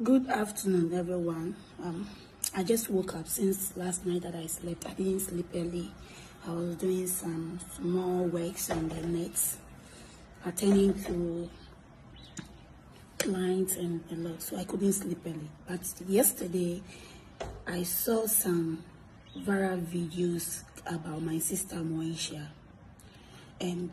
Good afternoon, everyone. I just woke up since last night that I slept. I didn't sleep early. I was doing some small works on the net, attending to clients and a lot, so I couldn't sleep early. But yesterday, I saw some viral videos about my sister Moesha, and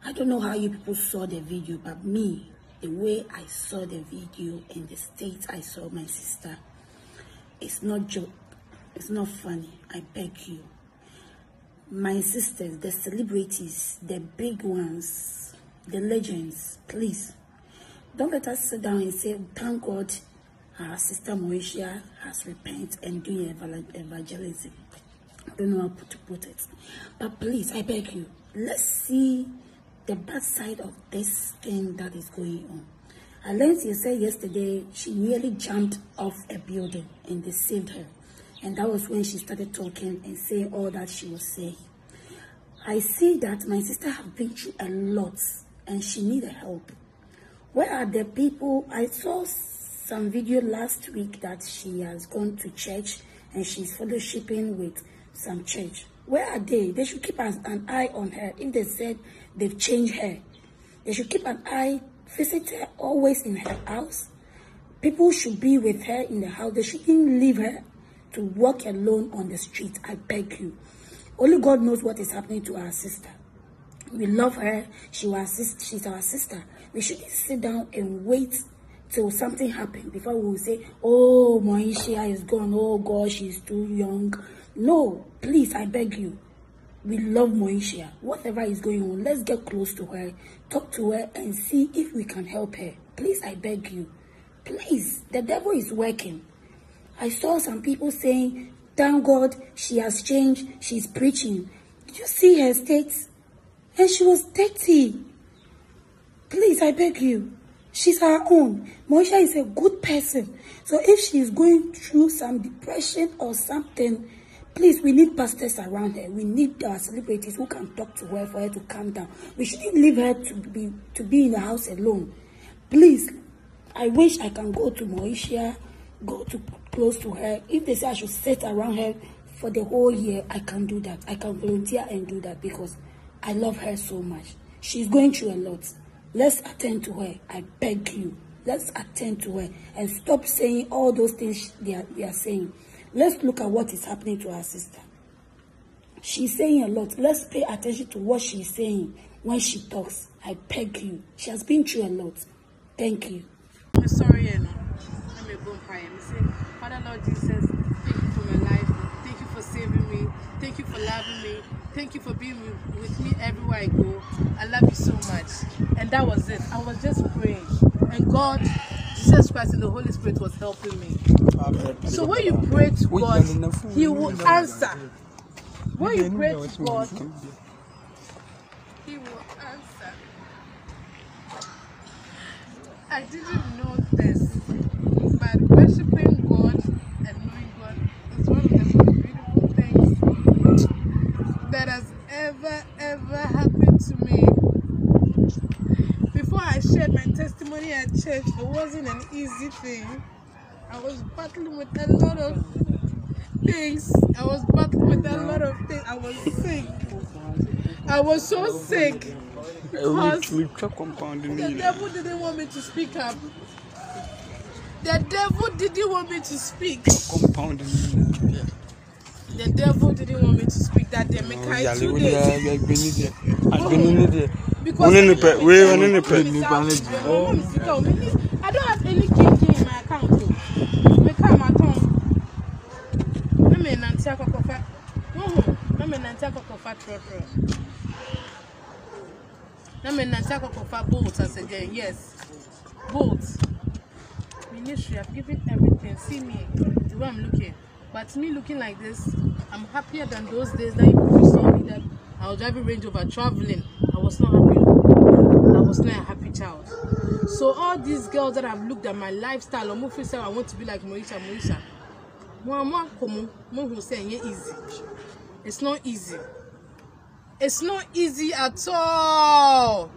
I don't know how you people saw the video, but me, the way I saw the video and the state I saw my sister, it's not joke, it's not funny. I beg you, my sisters, the celebrities, the big ones, the legends, please don't let us sit down and say, thank God our sister Moesha has repented and doing evangelism. I don't know how to put it, but please, I beg you, let's see the bad side of this thing that is going on. Alensia said yesterday she nearly jumped off a building and they saved her, and that was when she started talking and saying all that she was saying. I see that my sister has been through a lot and she needed help. Where are the people? I saw some video last week that she has gone to church and she's fellowshipping with some church. Where are they? They should keep an eye on her. If they said they've changed her, they should keep an eye, visit her always in her house. People should be with her in the house. They shouldn't leave her to walk alone on the street. I beg you. Only God knows what is happening to our sister. We love her. She's our sister. We shouldn't sit down and wait till something happens before we will say, oh, Moesha is gone. Oh, God, she's too young. No, please, I beg you. We love Moesha. Whatever is going on, let's get close to her, talk to her, and see if we can help her. Please, I beg you. Please, the devil is working. I saw some people saying, thank God she has changed. She's preaching. Did you see her state? And she was 30. Please, I beg you. She's our own. Moesha is a good person. So if she's going through some depression or something, please, we need pastors around her. We need our celebrities who can talk to her for her to calm down. We shouldn't leave her to be in the house alone. Please, I wish I can go to Moesha, go to close to her. If they say I should sit around her for the whole year, I can do that. I can volunteer and do that because I love her so much. She's going through a lot. Let's attend to her. I beg you. Let's attend to her and stop saying all those things they are saying. Let's look at what is happening to our sister. She's saying a lot. Let's pay attention to what she's saying when she talks. I beg you. She has been through a lot. Thank you. I'm sorry, I'm a bonfire. I say, Father Lord Jesus, thank you for my life. Thank you for saving me. Thank you for loving me. Thank you for being with me everywhere I go. I love you so much. And that was it. I was just praying. And God, Jesus Christ and the Holy Spirit was helping me. So when you pray to God, He will answer. When you pray to God, He will answer. I didn't know this, but worshiping God and knowing God is one of the most beautiful things that has ever happened to me. Before I shared my testimony at church, it wasn't an easy thing. I was battling with a lot of things. I was sick. I was so sick because the devil didn't want me to speak up. The devil didn't want me to speak. The devil didn't want me to speak that day. I don't have any KK in my account. Yes, bolts. Ministry, I've given everything. See me, the way I'm looking. But me looking like this, I'm happier than those days that you saw me that I was driving Range Rover traveling. I was not happy. I was not a happy child. So all these girls that have looked at my lifestyle, or say I want to be like Moesha. Easy. It's not easy. It's not easy at all.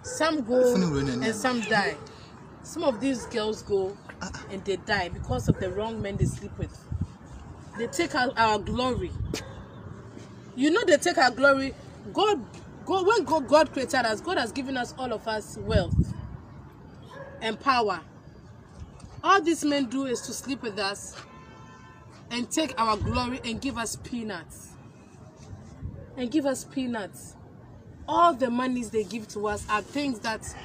Some go and some die. Some of these girls go and they die because of the wrong men they sleep with. They take our glory. You know they take our glory. When God created us, God has given us, all of us, wealth and power. All these men do is to sleep with us and take our glory and give us peanuts. All the monies they give to us are things that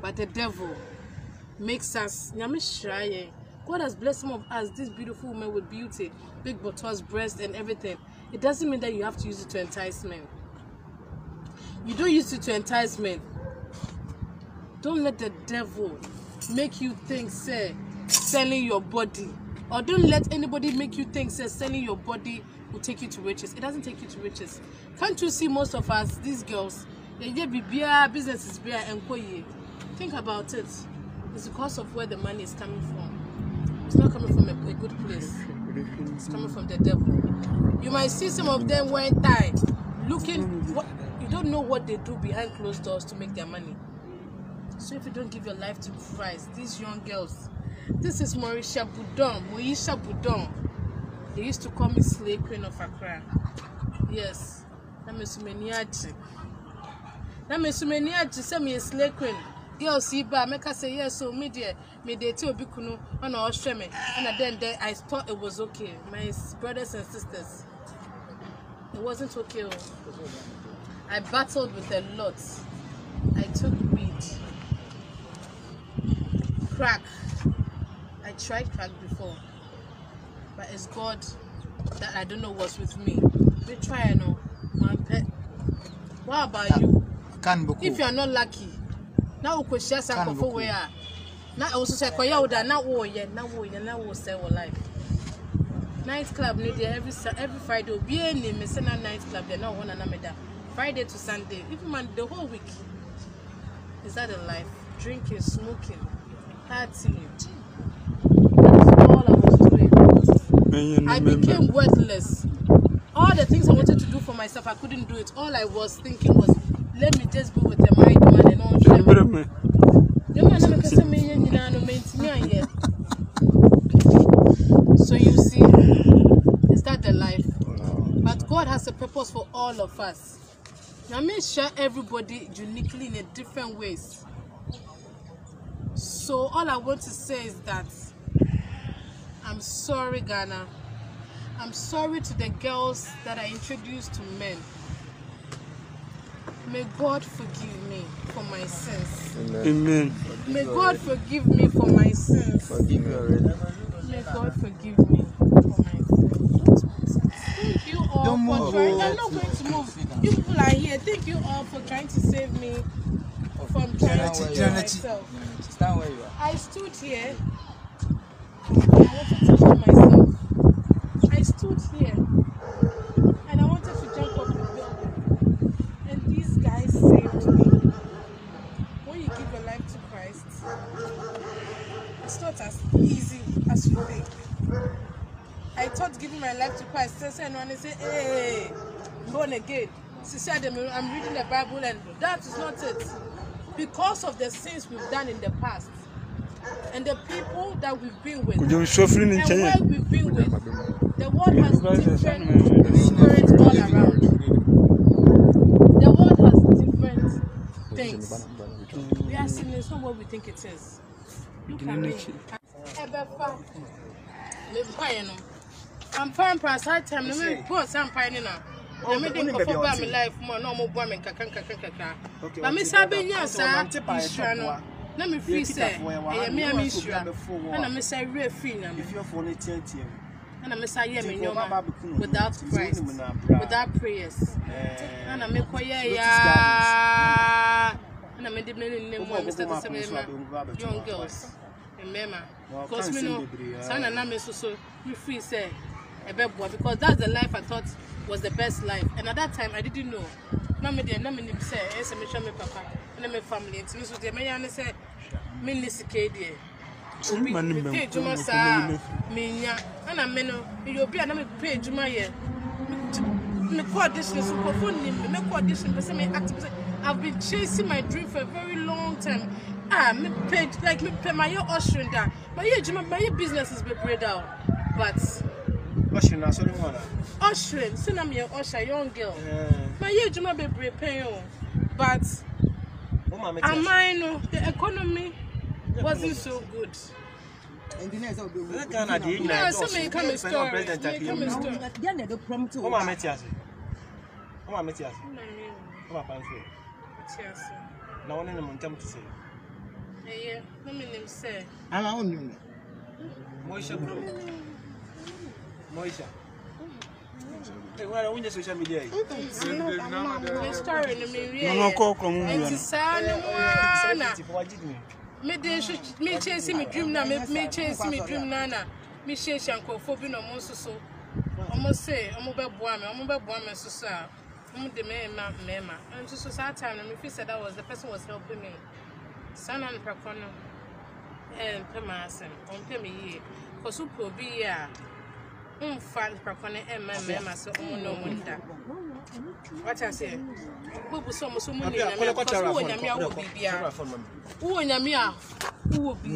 but the devil makes us. God has blessed some of us, these beautiful women with beauty, big buttocks, breasts and everything. It doesn't mean that you have to use it to entice men. You don't use it to entice men. Don't let the devil make you think, say, selling your body. Or don't let anybody make you think, say, selling your body will take you to riches. It doesn't take you to riches. Can't you see most of us, these girls, business is beer and koye. Think about it. It's because of where the money is coming from. It's not coming from a good place. It's coming from the devil. You might see some of them wearing tie, looking. You don't know what they do behind closed doors to make their money. So if you don't give your life to Christ, these young girls, this is Moisha Budon. They used to call me Slave Queen of Accra. Yes. That means Sumeniachi say me a Slave Queen. Girls see ba make us say yes, so me dey tell Bikuno on our sheme. And then I thought it was okay. My brothers and sisters, it wasn't okay. I battled with a lot. I took weed, crack. I tried crack before, but it's God that I don't know what's with me. We try, I know. What about you? If you are not lucky, now we could share some for where. Now also say koya oda na wo sell life. Night club every Friday. Obi any me say na night club they now one another. Friday to Sunday, even man the whole week. Is that a life? Drinking, smoking, partying. That's all I was doing. I became worthless. All the things I wanted to do for myself, I couldn't do it. All I was thinking was, let me just be with a married man and all. So you see, is that the life? But God has a purpose for all of us. Now make sure everybody uniquely in a different ways. So all I want to say is that I'm sorry, Ghana. I'm sorry to the girls that I introduced to men. May God forgive me for my sins. Amen. May God forgive me for my sins. Forgive you already. May God forgive me for my sins. Thank you all for trying. I'm not going to move. You people are here. Thank you all for trying to save me from trying to kill myself. Stand where you are. I stood here. I wanted to kill myself. I stood here and I wanted to jump off the building. And these guys saved me. When you give your life to Christ, it's not as easy as you think. I thought giving my life to Christ, and when they say, hey, born again. She said, I'm reading the Bible, and that is not it. Because of the sins we've done in the past, and the people that we've been with, and where we've been with, the world has different spirits all around. The world has different things. We are seeing it's not what we think it is. Look at me. I'm fine past high time. Let me go some pine now. Let me think of my life more. No more woman can. But Miss Abinia, sir, let me free say, I am a miss you. And I miss a real free number. If you're for it, and I miss I am in your without Christ, without prayers. And I make and I made the name one, Mr. Young girls. Remember, because we know, son and I so we free say. Because that's the life I thought was the best life, and at that time I didn't know. Now me say, me papa, and my family. And so the man say, me nisike there. Me Juma sa, me nya And I mean, you'll be another page, my year. Me audition, so me audition, but me active. I've been chasing my dream for a very long time. Me page like me pay my ushering that. My business is be bread out, but ushering na so no ushering, so I'm your usher, young girl. My year juma be bread pay but I know the economy wasn't so good. And the next so me come a story. Now one of them to say. Yeah, let me say. I'm on Moisha bro. Moisha. Hey, why don't we just social media? Story me chasing me dream now, me chasing me dream nana. Me chase yanko for being almost so. Almost say, I'm over Boame, so. The mema. And just so that time, I said that was the person was helping me. Son and Pracono and Pemasem, on Pemi, for super be fan Pracone and my mema, so no winter. What I say? Who was so many? Who will be